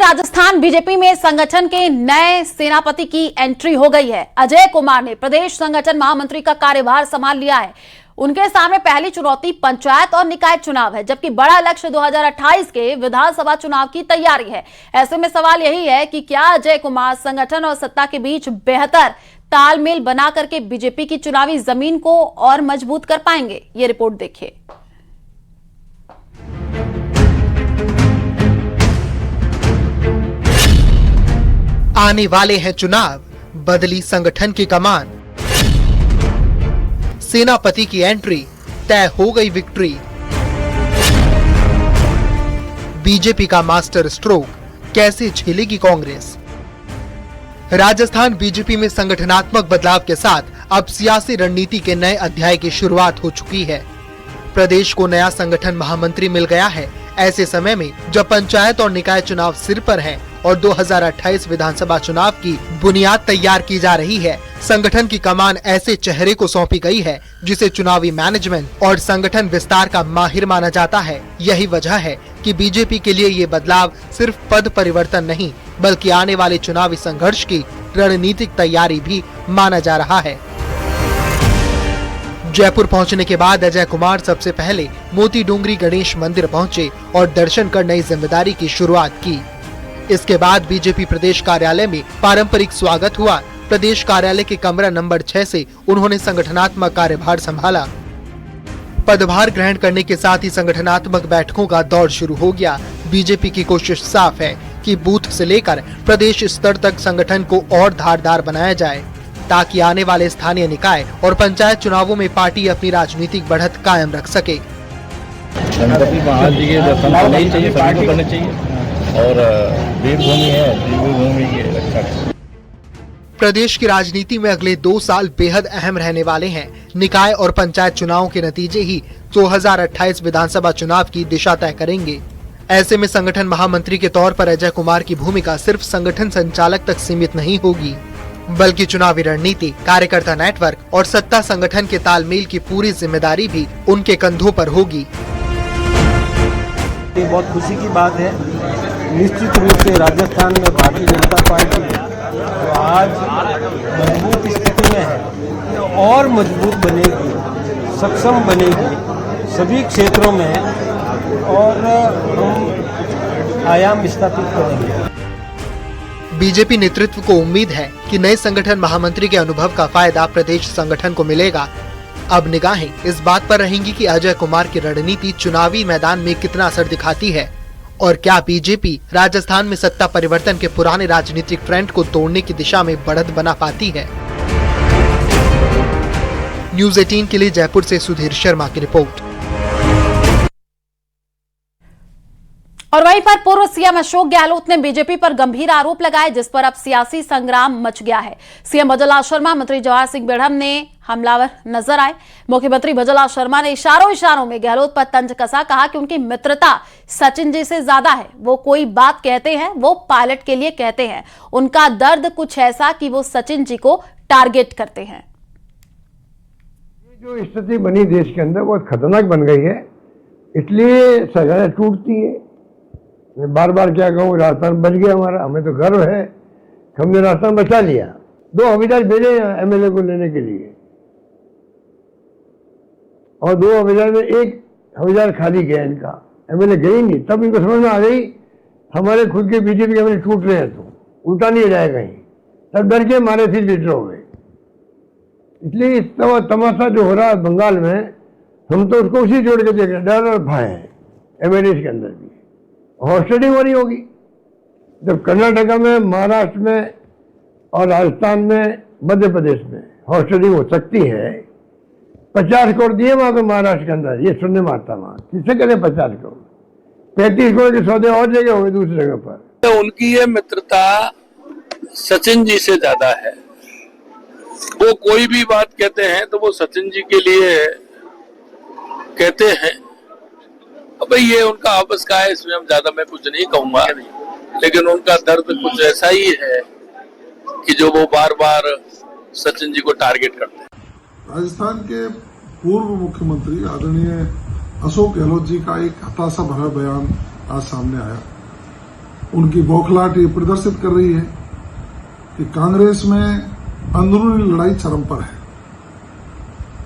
Rajasthan BJP में संगठन के नए सेनापति की एंट्री हो गई है। अजय कुमार ने प्रदेश संगठन महामंत्री का कार्यभार संभाल लिया है। उनके सामने पहली चुनौती पंचायत और निकाय चुनाव है, जबकि बड़ा लक्ष्य 2028 के विधानसभा चुनाव की तैयारी है। ऐसे में सवाल यही है कि क्या अजय कुमार संगठन और सत्ता के बीच बेहतर तालमेल बना करके बीजेपी की चुनावी जमीन को और मजबूत कर पाएंगे। ये रिपोर्ट देखिए। आने वाले हैं चुनाव, बदली संगठन की कमान, सेनापति की एंट्री, तय हो गई विक्ट्री। बीजेपी का मास्टर स्ट्रोक, कैसे झेलेगी कांग्रेस। राजस्थान बीजेपी में संगठनात्मक बदलाव के साथ अब सियासी रणनीति के नए अध्याय की शुरुआत हो चुकी है। प्रदेश को नया संगठन महामंत्री मिल गया है। ऐसे समय में जब पंचायत और निकाय चुनाव सिर पर है और 2028 विधानसभा चुनाव की बुनियाद तैयार की जा रही है, संगठन की कमान ऐसे चेहरे को सौंपी गई है जिसे चुनावी मैनेजमेंट और संगठन विस्तार का माहिर माना जाता है। यही वजह है कि बीजेपी के लिए ये बदलाव सिर्फ पद परिवर्तन नहीं, बल्कि आने वाले चुनावी संघर्ष की रणनीतिक तैयारी भी माना जा रहा है। जयपुर पहुंचने के बाद अजय कुमार सबसे पहले मोती डूंगरी गणेश मंदिर पहुंचे और दर्शन कर नई जिम्मेदारी की शुरुआत की। इसके बाद बीजेपी प्रदेश कार्यालय में पारंपरिक स्वागत हुआ। प्रदेश कार्यालय के कमरा नंबर 6 से उन्होंने संगठनात्मक कार्यभार संभाला। पदभार ग्रहण करने के साथ ही संगठनात्मक बैठकों का दौर शुरू हो गया। बीजेपी की कोशिश साफ है कि बूथ से लेकर प्रदेश स्तर तक संगठन को और धारदार बनाया जाए, ताकि आने वाले स्थानीय निकाय और पंचायत चुनावों में पार्टी अपनी राजनीतिक बढ़त कायम रख सके। गणपति महाराज जी के दर्शन करने ही चाहिए, सभी को करने चाहिए और देवभूमि है, देवभूमि की रक्षा है। प्रदेश की राजनीति में अगले 2 साल बेहद अहम रहने वाले हैं। निकाय और पंचायत चुनावों के नतीजे ही 2028 विधानसभा चुनाव की दिशा तय करेंगे। ऐसे में संगठन महामंत्री के तौर पर अजय कुमार की भूमिका सिर्फ संगठन संचालक तक सीमित नहीं होगी, बल्कि चुनावी रणनीति, कार्यकर्ता नेटवर्क और सत्ता संगठन के तालमेल की पूरी जिम्मेदारी भी उनके कंधों पर होगी। ये बहुत खुशी की बात है। निश्चित रूप से राजस्थान में भारतीय जनता पार्टी जो आज मजबूत स्थिति में है और मजबूत बनेगी, सक्षम बनेगी सभी क्षेत्रों में और हम आयाम स्थापित करेंगे। बीजेपी नेतृत्व को उम्मीद है कि नए संगठन महामंत्री के अनुभव का फायदा प्रदेश संगठन को मिलेगा। अब निगाहें इस बात पर रहेंगी कि अजय कुमार की रणनीति चुनावी मैदान में कितना असर दिखाती है और क्या बीजेपी राजस्थान में सत्ता परिवर्तन के पुराने राजनीतिक ट्रेंड को तोड़ने की दिशा में बढ़त बना पाती है। न्यूज़ 18 के लिए जयपुर से सुधीर शर्मा की रिपोर्ट। और वहीं पर पूर्व सीएम अशोक गहलोत ने बीजेपी पर गंभीर आरोप लगाए, जिस पर अब सियासी संग्राम मच गया है। सीएम भजनलाल शर्मा मंत्री जवाहर सिंह बेढ़म ने हमलावर नजर आए। मुख्यमंत्री भजनलाल शर्मा ने इशारों में गहलोत पर तंज कसा, कहा कि उनकी मित्रता सचिन जी से ज्यादा है। वो कोई बात कहते हैं वो पायलट के लिए कहते हैं। उनका दर्द कुछ ऐसा कि वो सचिन जी को टारगेट करते हैं। जो स्थिति बनी देश के अंदर बहुत खतरनाक बन गई है, इसलिए सरकारें टूटती है। मैं बार बार क्या कहूँ, राजस्थान बच गया हमारा, हमें तो गर्व है, हमने राजस्थान बचा लिया। 2 हवलदार भेजे एमएलए को लेने के लिए और 2 हवलदार में 1 हवलदार खाली गया, इनका एमएलए गई नहीं। तब इनको समझ में आ गई हमारे खुद के बीजेपी के एमएलए टूट रहे हैं, तो उल्टा नहीं जाएगा कहीं। तब डर के मारे सीट विड्रॉ हो गए। इसलिए इस तमाशा जो हो रहा है बंगाल में, हम तो उसको उसी जोड़ के देख रहे हैं, डर और भय है एमएलए के अंदर भी। हॉस्टेडिंग हो रही होगी जब कर्नाटका में, महाराष्ट्र में और राजस्थान में, मध्य प्रदेश में हॉस्टेडिंग हो सकती है। 50 करोड़ दिए वहां पे महाराष्ट्र के अंदर, ये सुनने में आता वहां किससे करें 50 करोड़, 35 करोड़ के सौदे और जगह होंगे दूसरी जगह पर। तो उनकी ये मित्रता सचिन जी से ज्यादा है। वो कोई भी बात कहते हैं तो वो सचिन जी के लिए कहते हैं। अब ये उनका आपस का है, इसमें हम ज्यादा मैं कुछ नहीं कहूंगा, लेकिन उनका दर्द कुछ ऐसा ही है कि जो वो बार बार सचिन जी को टारगेट करते हैं। राजस्थान के पूर्व मुख्यमंत्री आदरणीय अशोक गहलोत जी का एक हताशा भरा बयान आज सामने आया। उनकी बौखलाहट ये प्रदर्शित कर रही है कि कांग्रेस में अंदरूनी लड़ाई चरम पर है।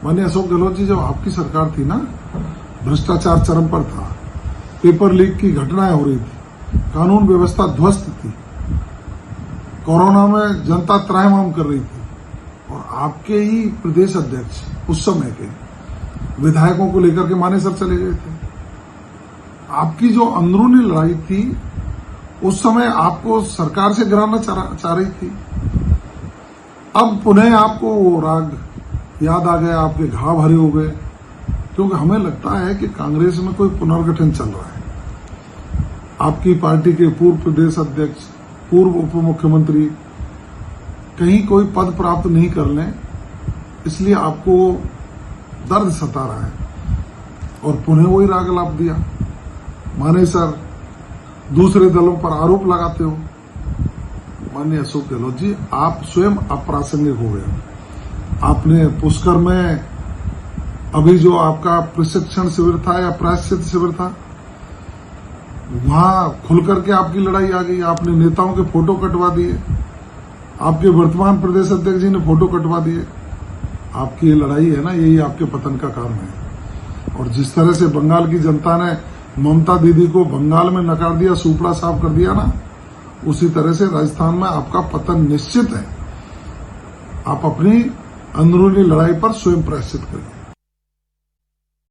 माननीय अशोक गहलोत जी, जब आपकी सरकार थी ना, भ्रष्टाचार चरम पर था, पेपर लीक की घटनाएं हो रही थी, कानून व्यवस्था ध्वस्त थी, कोरोना में जनता त्राहिमाम कर रही थी, और आपके ही प्रदेश अध्यक्ष उस समय के विधायकों को लेकर के मानेसर चले गए थे। आपकी जो अंदरूनी लड़ाई थी उस समय आपको सरकार से गिराना चाह रही थी। अब पुनः आपको वो राग याद आ गया, आपके घाव भरे हो गए, क्योंकि हमें लगता है कि कांग्रेस में कोई पुनर्गठन चल रहा है। आपकी पार्टी के पूर्व प्रदेश अध्यक्ष, पूर्व उप मुख्यमंत्री कहीं कोई पद प्राप्त नहीं कर लें, इसलिए आपको दर्द सता रहा है और पुनः वही राग लाप दिया। मानेसर, दूसरे दलों पर आरोप लगाते हो। माननीय अशोक गहलोत जी, आप स्वयं अप्रासंगिक हो गए। आपने पुष्कर में अभी जो आपका प्रशिक्षण शिविर था या प्रायश्चित शिविर था, वहां खुल करके आपकी लड़ाई आ गई। आपने नेताओं के फोटो कटवा दिए, आपके वर्तमान प्रदेश अध्यक्ष जी ने फोटो कटवा दिए। आपकी ये लड़ाई है ना, यही आपके पतन का कारण है। और जिस तरह से बंगाल की जनता ने ममता दीदी को बंगाल में नकार दिया, सुपड़ा साफ कर दिया ना, उसी तरह से राजस्थान में आपका पतन निश्चित है। आप अपनी अंदरूनी लड़ाई पर स्वयं प्रायश्चित करिए।